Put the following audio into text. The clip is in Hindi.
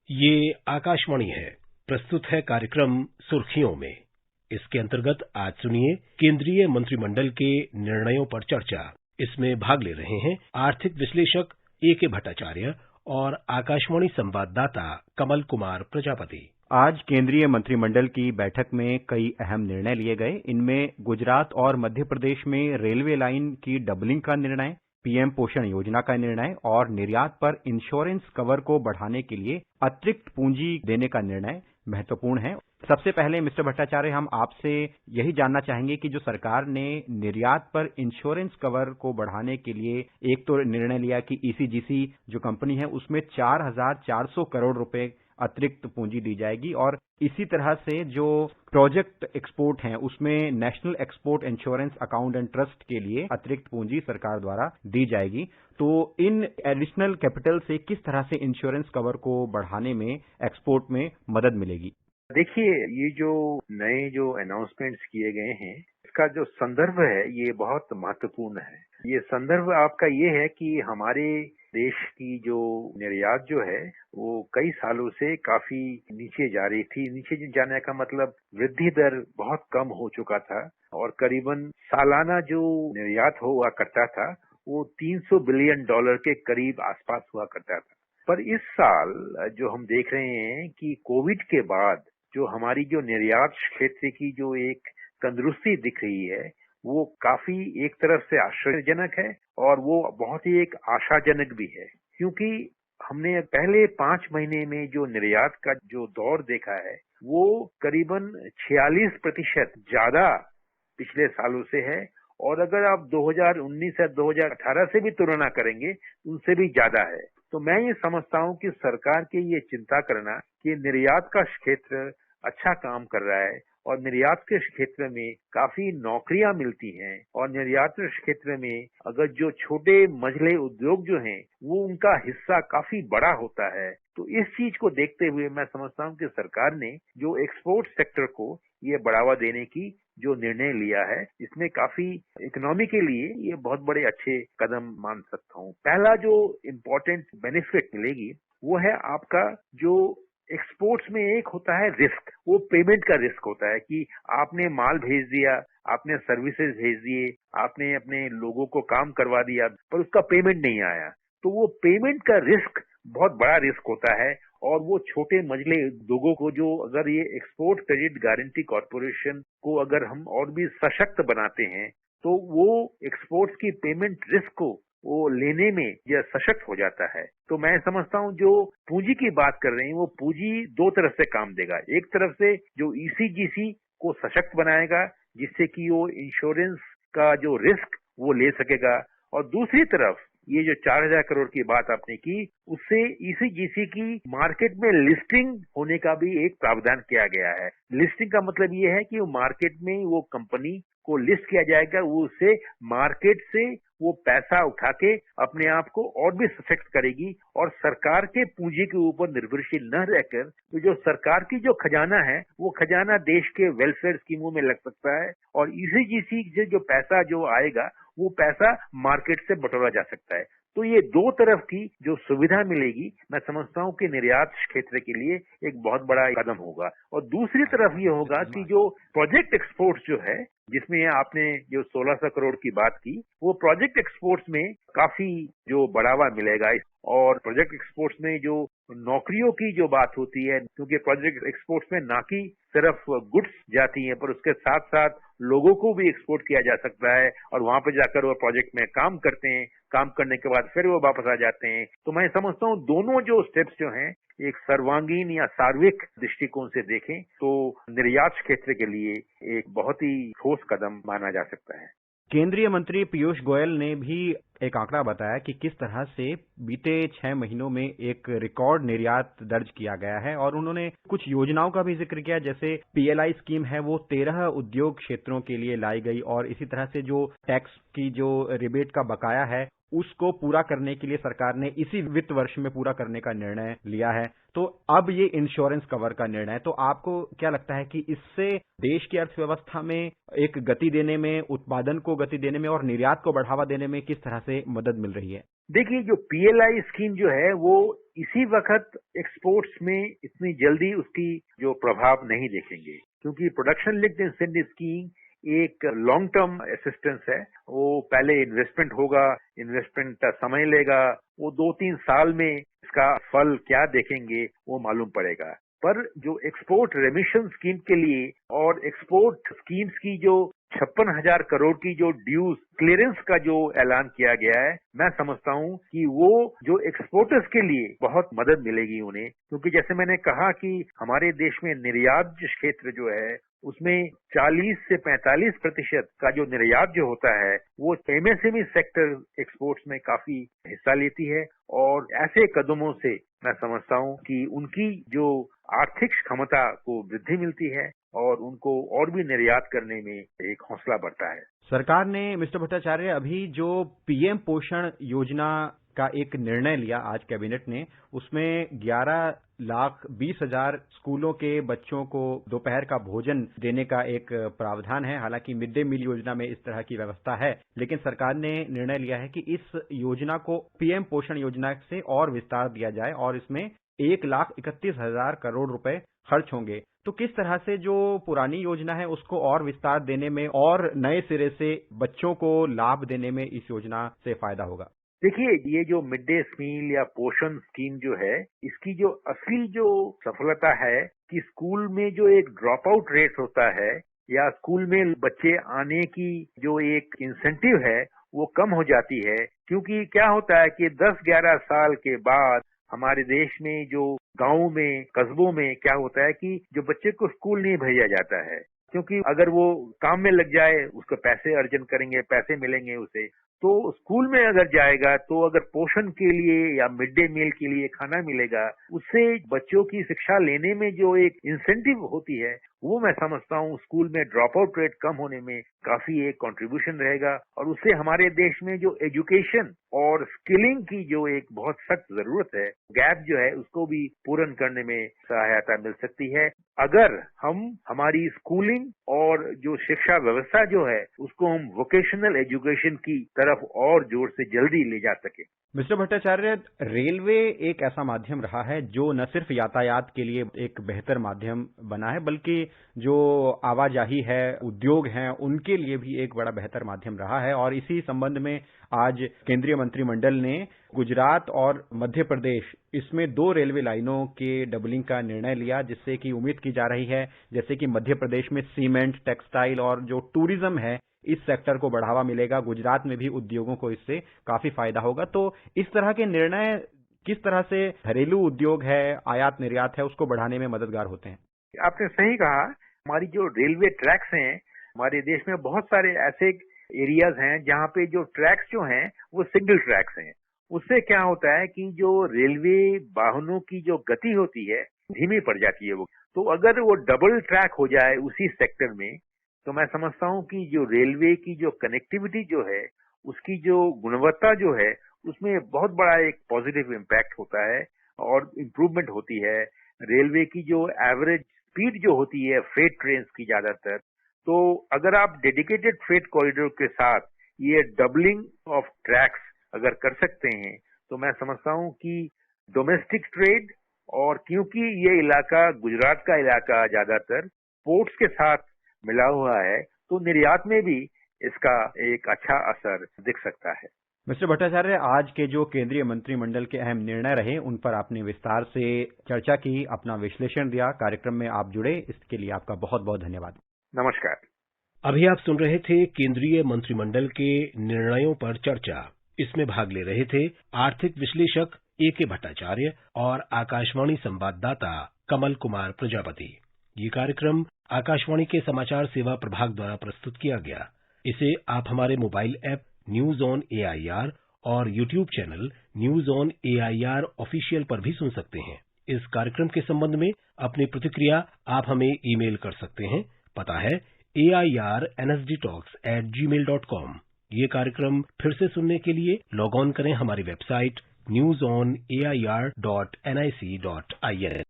ये आकाशवाणी है। प्रस्तुत है कार्यक्रम सुर्खियों में। इसके अंतर्गत आज सुनिए केंद्रीय मंत्रिमंडल के निर्णयों पर चर्चा। इसमें भाग ले रहे हैं आर्थिक विश्लेषक A.K. भट्टाचार्य और आकाशवाणी संवाददाता कमल कुमार प्रजापति। आज केंद्रीय मंत्रिमंडल की बैठक में कई अहम निर्णय लिए गए। इनमें गुजरात और मध्य प्रदेश में रेलवे लाइन की डबलिंग का निर्णय, पीएम पोषण योजना का निर्णय और निर्यात पर इंश्योरेंस कवर को बढ़ाने के लिए अतिरिक्त पूंजी देने का निर्णय महत्वपूर्ण है। सबसे पहले मिस्टर भट्टाचार्य, हम आपसे यही जानना चाहेंगे कि जो सरकार ने निर्यात पर इंश्योरेंस कवर को बढ़ाने के लिए एक तो निर्णय लिया कि ईसीजीसी जो कंपनी है उसमें 4,400 करोड़ रुपए अतिरिक्त पूंजी दी जाएगी और इसी तरह से जो प्रोजेक्ट एक्सपोर्ट हैं उसमें national export insurance account and trust के लिए अतिरिक्त पूंजी सरकार द्वारा दी जाएगी। तो इन एडिशनल कैपिटल से किस तरह से इंश्योरेंस कवर को बढ़ाने में, एक्सपोर्ट में मदद मिलेगी? देखिए, ये जो नए जो अनाउंसमेंट्स किए गए हैं इसका जो संदर्भ है ये बहुत महत्वपूर्ण है। ये संदर्भ आपका ये है कि हमारे देश की जो निर्यात जो है वो कई सालों से काफी नीचे जा रही थी। नीचे जाने का मतलब वृद्धि दर बहुत कम हो चुका था और करीबन सालाना जो निर्यात हुआ करता था वो $300 बिलियन के करीब आसपास हुआ करता था। पर इस साल जो हम देख रहे हैं कि कोविड के बाद जो हमारी जो निर्यात क्षेत्र की जो एक तंदुरुस्ती दिख रही है वो काफी एक तरफ से आश्चर्यजनक है और वो बहुत ही एक आशाजनक भी है, क्योंकि हमने पहले 5 महीने में जो निर्यात का जो दौर देखा है वो करीबन 46% ज्यादा पिछले सालों से है और अगर आप 2019 या 2018 से भी तुलना करेंगे उनसे भी ज्यादा है। तो मैं ये समझता हूँ कि सरकार की ये चिंता करना कि निर्यात का क्षेत्र अच्छा काम कर रहा है और निर्यात के क्षेत्र में काफी नौकरियां मिलती हैं और निर्यात के क्षेत्र में अगर जो छोटे मझले उद्योग जो हैं वो उनका हिस्सा काफी बड़ा होता है। तो इस चीज को देखते हुए मैं समझता हूँ कि सरकार ने जो एक्सपोर्ट सेक्टर को ये बढ़ावा देने की जो निर्णय लिया है इसमें काफी इकोनॉमी के लिए ये बहुत बड़े अच्छे कदम मान सकता हूँ। पहला जो इम्पोर्टेंट बेनिफिट मिलेगी वो है आपका जो एक्सपोर्ट्स में एक होता है रिस्क, वो पेमेंट का रिस्क होता है कि आपने माल भेज दिया, आपने सर्विसेज भेज दिए, आपने अपने लोगों को काम करवा दिया पर उसका पेमेंट नहीं आया। तो वो पेमेंट का रिस्क बहुत बड़ा रिस्क होता है और वो छोटे मझले उद्योगों को जो अगर ये एक्सपोर्ट क्रेडिट गारंटी कॉर्पोरेशन को अगर हम और भी सशक्त बनाते हैं तो वो एक्सपोर्ट्स की पेमेंट रिस्क को वो लेने में यह सशक्त हो जाता है। तो मैं समझता हूँ जो पूंजी की बात कर रहे हैं वो पूंजी दो तरफ से काम देगा। एक तरफ से जो ईसीजीसी को सशक्त बनाएगा जिससे कि वो इंश्योरेंस का जो रिस्क वो ले सकेगा और दूसरी तरफ ये जो 4,000 करोड़ की बात आपने की उससे ईसीजीसी की मार्केट में लिस्टिंग होने का भी एक प्रावधान किया गया है। लिस्टिंग का मतलब ये है कि वो मार्केट में वो कंपनी को लिस्ट किया जाएगा, वो उससे मार्केट से वो पैसा उठा के अपने आप को और भी सशक्त करेगी और सरकार के पूंजी के ऊपर निर्भरशील न रहकर तो जो सरकार की जो खजाना है वो खजाना देश के वेलफेयर स्कीमों में लग सकता है और ईसीजीसी से जो पैसा जो आएगा वो पैसा मार्केट से बटोरा जा सकता है। तो ये दो तरफ की जो सुविधा मिलेगी मैं समझता हूँ कि निर्यात क्षेत्र के लिए एक बहुत बड़ा कदम होगा। और दूसरी तरफ ये होगा कि जो प्रोजेक्ट एक्सपोर्ट्स जो है जिसमें आपने जो 1,600 करोड़ की बात की वो प्रोजेक्ट एक्सपोर्ट्स में काफी जो बढ़ावा मिलेगा और प्रोजेक्ट एक्सपोर्ट्स में जो नौकरियों की जो बात होती है, क्योंकि प्रोजेक्ट एक्सपोर्ट्स में ना कि सिर्फ गुड्स जाती हैं पर उसके साथ साथ लोगों को भी एक्सपोर्ट किया जा सकता है और वहां पर जाकर वो प्रोजेक्ट में काम करते हैं, काम करने के बाद फिर वो वापस आ जाते हैं। तो मैं समझता हूँ दोनों जो स्टेप्स जो हैं एक सर्वांगीण या सार्विक दृष्टिकोण से देखें तो निर्यात क्षेत्र के लिए एक बहुत ही ठोस कदम माना जा सकता है। केंद्रीय मंत्री पीयूष गोयल ने भी एक आंकड़ा बताया कि किस तरह से बीते 6 महीनों में एक रिकॉर्ड निर्यात दर्ज किया गया है और उन्होंने कुछ योजनाओं का भी जिक्र किया, जैसे पीएलआई स्कीम है वो 13 उद्योग क्षेत्रों के लिए लाई गई और इसी तरह से जो टैक्स की जो रिबेट का बकाया है उसको पूरा करने के लिए सरकार ने इसी वित्त वर्ष में पूरा करने का निर्णय लिया है। तो अब ये इंश्योरेंस कवर का निर्णय, तो आपको क्या लगता है कि इससे देश की अर्थव्यवस्था में एक गति देने में, उत्पादन को गति देने में और निर्यात को बढ़ावा देने में किस तरह से मदद मिल रही है? देखिए, जो PLI स्कीम जो है वो इसी वक्त एक्सपोर्ट्स में इतनी जल्दी उसकी जो प्रभाव नहीं देखेंगे, क्योंकि प्रोडक्शन लिंक्ड इंसेंटिव स्कीम एक लॉन्ग टर्म असिस्टेंस है। वो पहले इन्वेस्टमेंट होगा, इन्वेस्टमेंट समय लेगा, वो 2-3 साल में इसका फल क्या देखेंगे वो मालूम पड़ेगा। पर जो एक्सपोर्ट रेमिशन स्कीम के लिए और एक्सपोर्ट स्कीम्स की जो 56,000 करोड़ की जो ड्यूज क्लियरेंस का जो ऐलान किया गया है, मैं समझता हूं कि वो जो एक्सपोर्टर्स के लिए बहुत मदद मिलेगी उन्हें, क्योंकि जैसे मैंने कहा कि हमारे देश में निर्यात क्षेत्र जो है उसमें 40 से 45% का जो निर्यात जो होता है वो MSME सेक्टर एक्सपोर्ट्स में काफी हिस्सा लेती है, और ऐसे कदमों से मैं समझता हूं कि उनकी जो आर्थिक क्षमता को वृद्धि मिलती है और उनको और भी निर्यात करने में एक हौसला बढ़ता है। सरकार ने मिस्टर भट्टाचार्य अभी जो पीएम पोषण योजना का एक निर्णय लिया आज कैबिनेट ने, उसमें 11,20,000 स्कूलों के बच्चों को दोपहर का भोजन देने का एक प्रावधान है। हालांकि मिड डे मील योजना में इस तरह की व्यवस्था है, लेकिन सरकार ने निर्णय लिया है कि इस योजना को पीएम पोषण योजना से और विस्तार दिया जाए और इसमें 1,31,000 करोड़ रुपए खर्च होंगे। तो किस तरह से जो पुरानी योजना है उसको और विस्तार देने में और नए सिरे से बच्चों को लाभ देने में इस योजना से फायदा होगा? देखिए, ये जो मिड डे मील या पोषण स्कीम जो है, इसकी जो असली जो सफलता है कि स्कूल में जो एक ड्रॉप आउट रेट होता है या स्कूल में बच्चे आने की जो एक इंसेंटिव है वो कम हो जाती है। क्योंकि क्या होता है कि 10-11 साल के बाद हमारे देश में जो गांव में, कस्बों में क्या होता है कि जो बच्चे को स्कूल नहीं भेजा जाता है, क्योंकि अगर वो काम में लग जाए उसको पैसे अर्जन करेंगे, पैसे मिलेंगे उसे, तो स्कूल में अगर जाएगा तो अगर पोषण के लिए या मिड डे मील के लिए खाना मिलेगा, उससे बच्चों की शिक्षा लेने में जो एक इंसेंटिव होती है वो मैं समझता हूँ स्कूल में ड्रॉप आउट रेट कम होने में काफी एक कंट्रीब्यूशन रहेगा, और उससे हमारे देश में जो एजुकेशन और स्किलिंग की जो एक बहुत सख्त जरूरत है, गैप जो है, उसको भी पूर्ण करने में सहायता मिल सकती है अगर हम हमारी स्कूलिंग और जो शिक्षा व्यवस्था जो है उसको हम वोकेशनल एजुकेशन की तरफ और जोर से जल्दी ले जा सके। मिस्टर भट्टाचार्य, रेलवे एक ऐसा माध्यम रहा है जो न सिर्फ यातायात के लिए एक बेहतर माध्यम बना है, बल्कि जो आवाजाही है, उद्योग हैं, उनके लिए भी एक बड़ा बेहतर माध्यम रहा है। और इसी संबंध में आज केंद्रीय मंत्रिमंडल ने गुजरात और मध्य प्रदेश, इसमें 2 रेलवे लाइनों के डबलिंग का निर्णय लिया, जिससे कि उम्मीद की जा रही है जैसे कि मध्य प्रदेश में सीमेंट, टेक्सटाइल और जो टूरिज्म है, इस सेक्टर को बढ़ावा मिलेगा। गुजरात में भी उद्योगों को इससे काफी फायदा होगा। तो इस तरह के निर्णय किस तरह से घरेलू उद्योग है, आयात निर्यात है, उसको बढ़ाने में मददगार होते हैं? आपने सही कहा। हमारी जो रेलवे ट्रैक्स हैं, हमारे देश में बहुत सारे ऐसे एरियाज हैं जहाँ पे जो ट्रैक्स जो हैं वो सिंगल ट्रैक्स हैं। उससे क्या होता है कि जो रेलवे वाहनों की जो गति होती है धीमी पड़ जाती है वो। तो अगर वो डबल ट्रैक हो जाए उसी सेक्टर में, तो मैं समझता हूँ कि जो रेलवे की जो कनेक्टिविटी जो है, उसकी जो गुणवत्ता जो है, उसमें बहुत बड़ा एक पॉजिटिव इम्पैक्ट होता है और इम्प्रूवमेंट होती है। रेलवे की जो एवरेज स्पीड जो होती है फ्रेट ट्रेन की ज्यादातर, तो अगर आप डेडिकेटेड फ्रेट कॉरिडोर के साथ ये डबलिंग ऑफ ट्रैक्स अगर कर सकते हैं, तो मैं समझता हूँ कि डोमेस्टिक ट्रेड, और क्योंकि ये इलाका गुजरात का इलाका ज्यादातर पोर्ट्स के साथ मिला हुआ है, तो निर्यात में भी इसका एक अच्छा असर दिख सकता है। मिस्टर भट्टाचार्य, आज के जो केंद्रीय मंत्रिमंडल के अहम निर्णय रहे, उन पर आपने विस्तार से चर्चा की, अपना विश्लेषण दिया, कार्यक्रम में आप जुड़े, इसके लिए आपका बहुत बहुत धन्यवाद। नमस्कार। अभी आप सुन रहे थे केंद्रीय मंत्रिमंडल के निर्णयों पर चर्चा। इसमें भाग ले रहे थे आर्थिक विश्लेषक A.K. भट्टाचार्य और आकाशवाणी संवाददाता कमल कुमार प्रजापति। ये कार्यक्रम आकाशवाणी के समाचार सेवा प्रभाग द्वारा प्रस्तुत किया गया। इसे आप हमारे mobile app news on AIR और YouTube channel news on AIR official पर भी सुन सकते हैं। इस कार्यक्रम के संबंध में अपनी प्रतिक्रिया आप हमें ईमेल कर सकते हैं। पता है airnsdtalks@gmail.com। ये कार्यक्रम फिर से सुनने के लिए लॉग ऑन करें हमारी वेबसाइट newsonair.nic.in।